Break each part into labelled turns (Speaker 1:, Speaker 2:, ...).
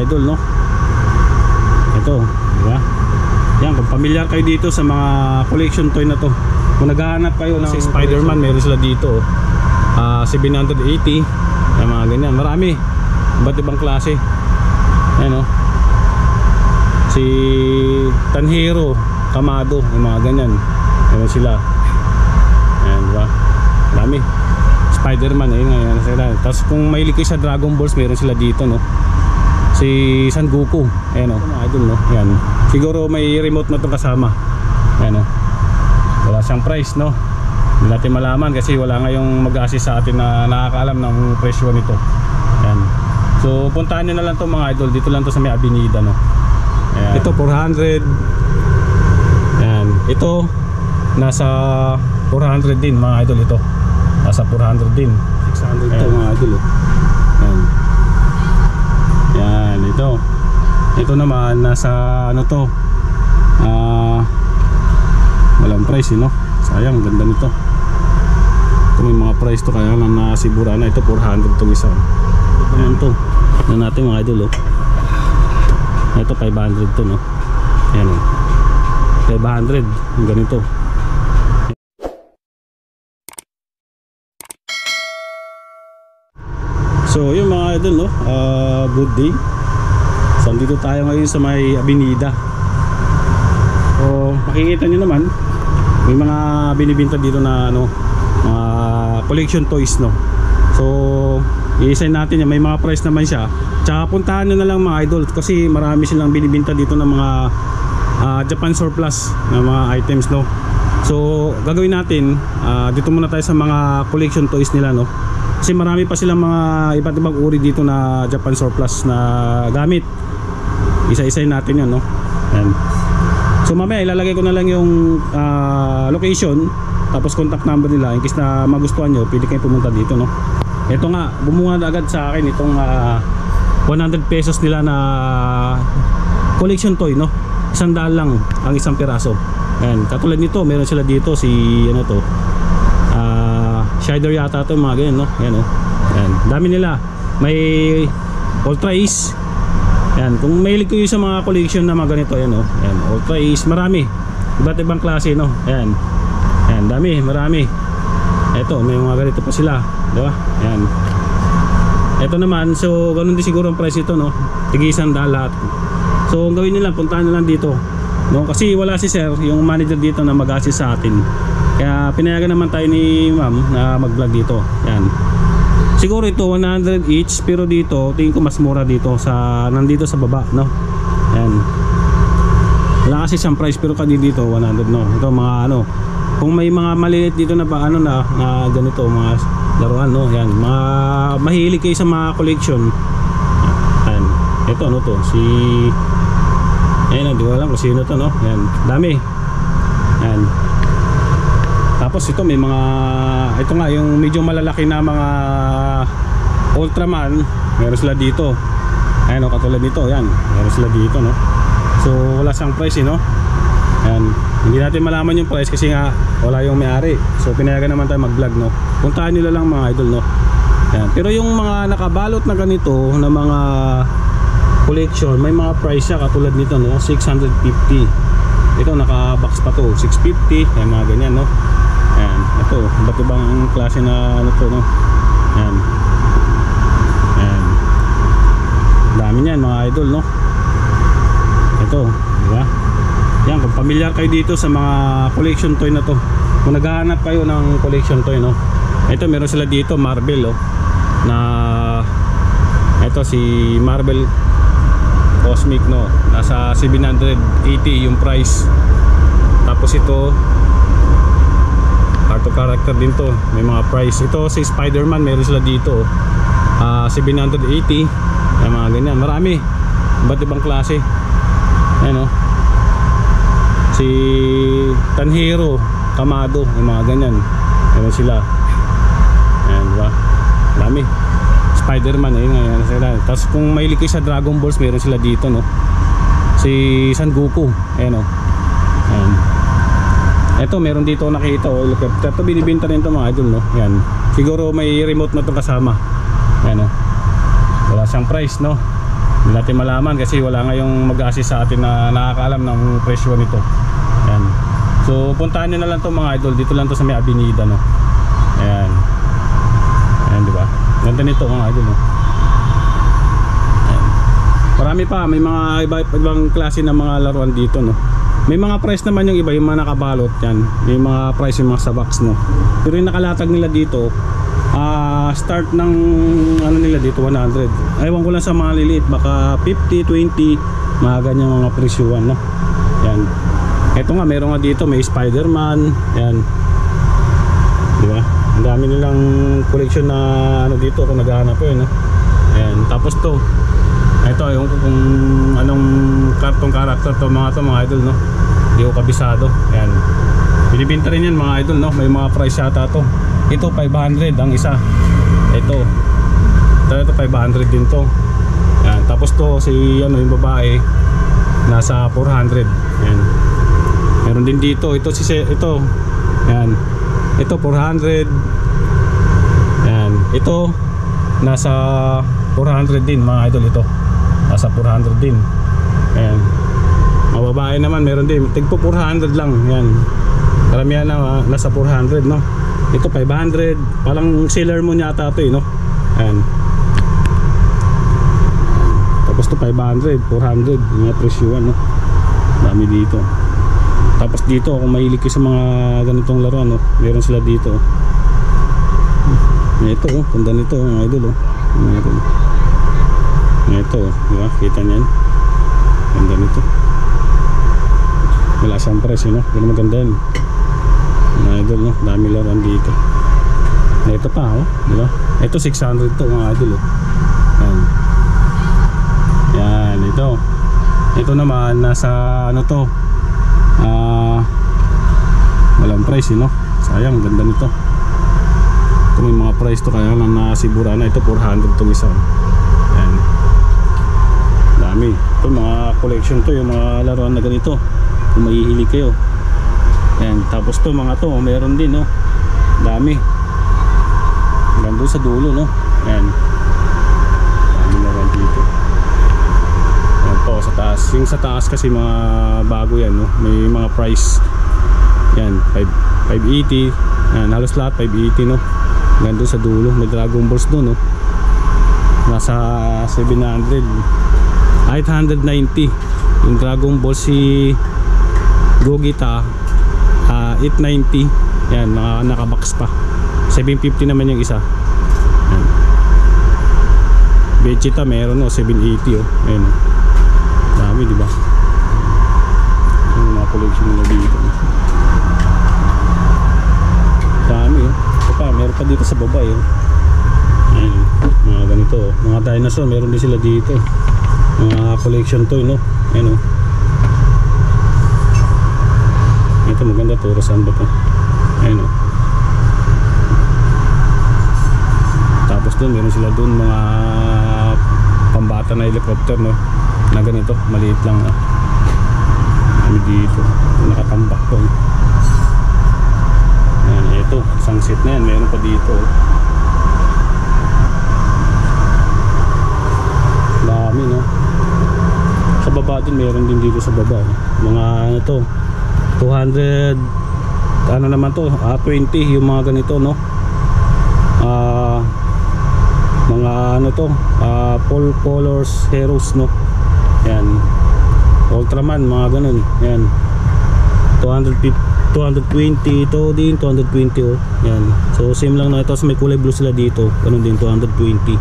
Speaker 1: idol, no? Ito, di ba? Yan, kung familiar kayo dito sa mga collection toy na to, kung naghahanap kayo ng Spider-Man, meron sila dito. 780, yung mga ganyan, marami, iba't ibang klase. Ayan, no? Si Tanjiro Kamado, yung mga ganyan, meron sila. Ayan, diba? Dami. Spider-Man, ayun nga sila. Tapos kung mahilig kayo sa Dragon Balls, meron sila dito, no? Si Son Goku, ayan, no? Mga idol, no? Ayan. Siguro may remote na itong kasama. Ayan, no? Wala siyang price, no? Hindi natin malaman kasi wala ngayong mag-assist sa atin na nakakaalam ng presyo nito. Ayan. So puntahan nyo na lang to mga idol. Dito lang to sa may Avenida, no? Ayan. Ito 400. Ayan. Ito nasa 400 din mga idol. Ito nasa 400 din. 600 to mga idol, oh. Ayan. Ayan. Ito naman nasa ano to, walang price, no? Sayang, ganda nito. Ito may mga price to, kaya lang nasibura na. Ito 400 itong isa. Ito naman to, na natin mga idol, oh. Ito 500 to, no? Ayan, oh. 500 yung ganito. So yung mga idol, no? Good day. So dito tayo ngayon sa may Avenida. So makikita nyo naman, may mga binibinta dito na ano, mga collection toys, no? So i-sign natin yan, may mga price naman siya. Tsaka puntahan nyo na lang mga idol, kasi marami silang binibinta dito ng mga Japan surplus na mga items, no? So gagawin natin, dito muna tayo sa mga collection toys nila, no? Kasi marami pa silang mga iba't ibang uri dito na Japan surplus na gamit. Isa-isayin natin yan, no? Ayan. So mamaya ilalagay ko na lang yung location, tapos contact number nila. In case na magustuhan nyo, pwede kayo pumunta dito, no? Ito nga, bumunga na agad sa akin itong 100 pesos nila na collection toy, no? 100 lang ang isang piraso. Ayan, katulad nito, meron sila dito si ano to, Shider yata to, mga ganyan, no? Ayan, oh. Ayan, dami nila. May Ultra Ace. Ayan, kung mahilig ko yung sa mga collection na mga ganito, ayan, oh. Ayan, Ultra Ace, marami. Iba't ibang klase, no? Ayan. Ayan, dami, marami. Eto, may mga ganito pa sila, di ba? Ayan. Eto naman, so ganun din siguro ang price ito, no? Tig-100 lahat. So ang gawin nila, puntahan nila dito, no? Kasi wala si sir, yung manager dito na mag-assist sa atin. Kaya pinayagan naman tayo ni ma'am na mag-vlog dito. Yan. Siguro ito 100 each, pero dito tingin ko mas mura dito sa nandito sa baba, no? Yan. Wala kasi siyang price, pero kadi dito 100, no? Ito mga ano, kung may mga maliit dito na pa ano na ganito, mga laruan, no? Yan. Mga mahilig kayo sa mga collection. Yan. Ito ano to? Si ayan, hindi ko alam kung sino to, no? Yan. Dami. Yan. Tapos ito may mga, ito nga yung medyo malalaki na mga Ultraman, meron sila dito. Ayan, o, katulad nito, yan, meron sila dito, no? So wala siyang price, no? Ayan, hindi natin malaman yung price kasi nga wala yung may-ari. So pinayagan naman tayo mag-vlog, no? Puntahan nyo lang mga idol, no? Ayan. Pero yung mga nakabalot na ganito na mga collection, may mga price siya, katulad nito, no? 650. Ito naka-box pa to, 650. Ayan, mga ganyan, no? Ayan, ito, iba't ibang klase na ano to, no? Ayan. Ayan. Dami niyan mga idol, no? Ito, di ba? Yan, kung familiar kayo dito sa mga collection toy na to, kung naghahanap kayo ng collection toy, no? Ito, meron sila dito, Marvel, oh, na ito si Marvel Cosmic, no? Nasa 780 yung price. Tapos ito art of character din to, may mga price. Ito si Spider-Man, meron sila dito 780. Ay, mga ganyan, marami, iba't ibang klase. Ayan, oh. Si Tanjiro Kamado, yung mga ganyan, meron sila. Ayan, diba? Dami. Spider-Man, ayun nga sila. Tapos kung mahilig kayo sa Dragon Balls, meron sila dito, no? Si Son Goku, ayan, oh. Ayan. Ito, meron dito nakita, oh, helicopter. Ito binibenta rin ito mga idol, no? Yan. Siguro may remote na itong kasama. Ayan, oh. Wala siyang price, no? Hindi natin malaman kasi wala ngayong mag-assist sa atin na nakakaalam ng presyo nito. Ayan. So puntahan nyo na lang to mga idol. Dito lang to sa may Avenida, no. Ayan. Ayan, di ba? Ganda nito mga idol, no. Ayan. Marami pa, may mga ibang klase ng mga laruan dito, no. May mga price naman yung iba, yung mga nakabalot yan. May mga price yung mga sa box, no. Pero yung nakalatag nila dito, start ng ano nila dito 100. Ewan ko lang sa mga liliit, baka 50, 20, mga ganyang mga presyuan, no. Yan. Ito nga, meron nga dito, may Spider-Man. Yan. Di ba? Ang dami nilang collection na ano dito kung naghahanap ko, no. Yan. Tapos to, ito yung kung anong cartoon character to mga idol, no. Hindi ko kabisado. Yan. Binibenta rin yan mga idol, no. May mga price yata to. Ito 500 ang isa. Ito 500 din to. Yan. Tapos to si ano yung babae nasa 400. Yan. Meron din dito. Ito yan. Ito 400. Yan. Ito nasa 400 din mga idol ito. Nasa 400 din. Ayan. Mga babae naman meron din. Tigpo 400 lang. Yan. Karamihan na nasa 400, no. Ito 500. Parang Sailor Moon yata ito, no. Ayan. Tapos to 500, 400 mga presyuan, no. Dami dito. Tapos dito kung mahilig kayo sa mga ganitong laruan, no, meron sila dito. Ito, ganda nito mga idol, meron. Ito, di ba? Kita niyan. Ganda nito. Wala siyang presyo, no. Pero maganda yan mga idol, no. Dami laruan dito. Ito pa, di ba? Ito 600 to mga idol, Yan. Yan, ito. Ito naman nasa ano to? Walang price, no. Sayang, ganda nito. Ito may mga price to, kaya lang nasibura na. Ito 400 to isa. Yan. Dami. Ito mga collection to, yung mga laruan na ganito. Kung mahihilig kayo. Yan. Tapos to mga to, meron din, no. Dami. Hanggang doon sa dulo, no. Yan. Dami naman dito. Yan po sa taas. Yung sa taas kasi mga bago yan, no. May mga price. Yan, 580. Yan, halos lahat 580, no. Hanggang doon sa dulo. May Dragon Balls doon, no. Nasa 700. 890. Yung Dragon Ball si Gogeta 890. Yan, nakabox pa. 750 naman yung isa. Yan. Vegeta meron, no, 780, oh. Ayan. Dami, di ba? Yung mga collection nila dito. Dami, oh. Ito pa, meron pa dito sa baba, oh. Ayan, mga ganito, oh. Mga dinosaur, meron din sila dito. Mga collection toy, no. Ayan, oh. Ito maganda to, saan ba to? Ayan, oh. Tapos doon meron sila doon mga pambata na helicopter, no, na ganito, maliit lang, ah. Kami dito, nakatambak to, eh. Ayan, ito, isang set na yan, meron pa dito, oh. Dami, no. Sa baba din, meron din dito sa baba, eh. Mga ano to, 200 ano naman to, 20 yung mga ganito, no. Mga ano to, full colors heroes, no. Yan, Ultraman, mga ganun. Yan, 250, 220 ito din, 220, oh. Yan, so same lang na ito. So may kulay blue sila dito, ganun din, 220.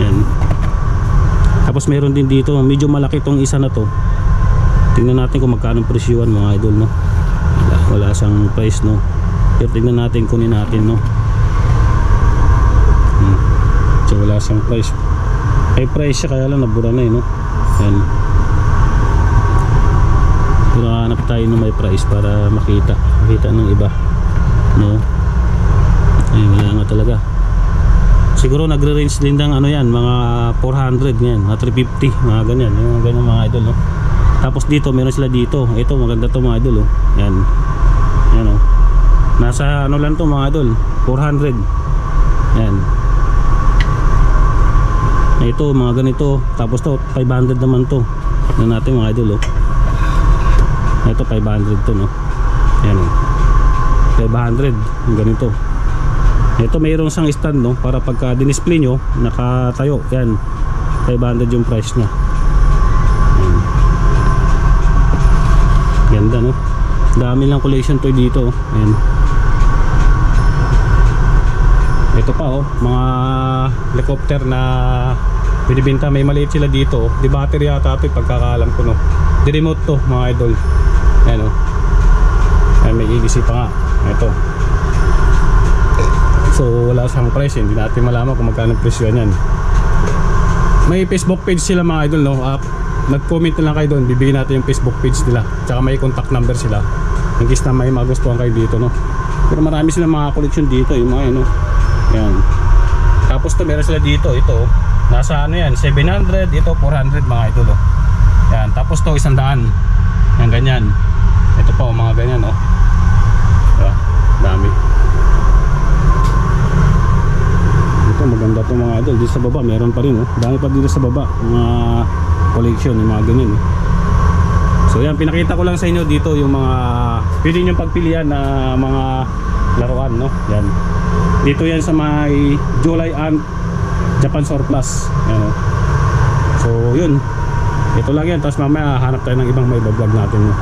Speaker 1: Yan. Tapos meron din dito, medyo malaki tong isa na to. Tingnan natin kung magkano presyuan mga idol, no. Wala siyang price, no. Pero tingnan natin, kunin natin, no. So wala siyang price. May price siya, kaya lang nabura na, no. Yan. Pero hanap tayo ng may price para makita ng iba, no. Ayun, wala nga talaga. Siguro nagre-range din ng ano yan, mga 400 yan, mga 350, mga ganyan, yung ganyan mga idol, no. Tapos dito meron sila dito. Ito maganda to mga idol, oh. Yan. Yan, oh. Nasa ano lang to mga idol, 400. Yan. ito mga ganito. Tapos to 500 naman to. Tingnan natin mga idol, oh. Ito 500 to, no. Yan, oh. 500 yung ganito. Ito mayroong isang stand, no, para pagka dinisplay nyo nakatayo. Yan 500 yung price nya. Ganda, no. Dami lang collection toy dito, oh. Ayan. Ito pa, oh, mga helicopter na binibenta. May maliit sila dito, oh. Di battery yata ito, pagkakaalam ko, no. Di remote to mga idol. Ayan, oh. Ayan, may EDC pa nga. Ito. So wala siyang price, hindi natin malaman kung magkano presyo yan. May Facebook page sila mga idol, no. Nag-comment na lang kayo doon, bibigyan natin yung Facebook page nila. Tsaka may contact number sila in case na may magustuhan kayo dito, no. Pero marami silang mga collection dito, yung mga, no. Yan. Tapos to meron sila dito, ito nasa ano yan, 700, ito 400 mga idol, oh. Yan. Tapos to 100. Yan, ganyan. Ito pa, oh, mga ganyan, oh. Diba? Dami. Ito maganda to mga idol. Dito sa baba meron pa rin, oh. Dami pa dito sa baba mga collection, yung mga ganyan, oh. So yan, pinakita ko lang sa inyo dito yung mga pwede nyo pagpilian na mga laruan, no. Yan. Dito yan sa may July and Japan Surplus. Yan, oh. So yun, ito lang yan. Tapos mamaya hanap tayo ng ibang may vlog natin, no.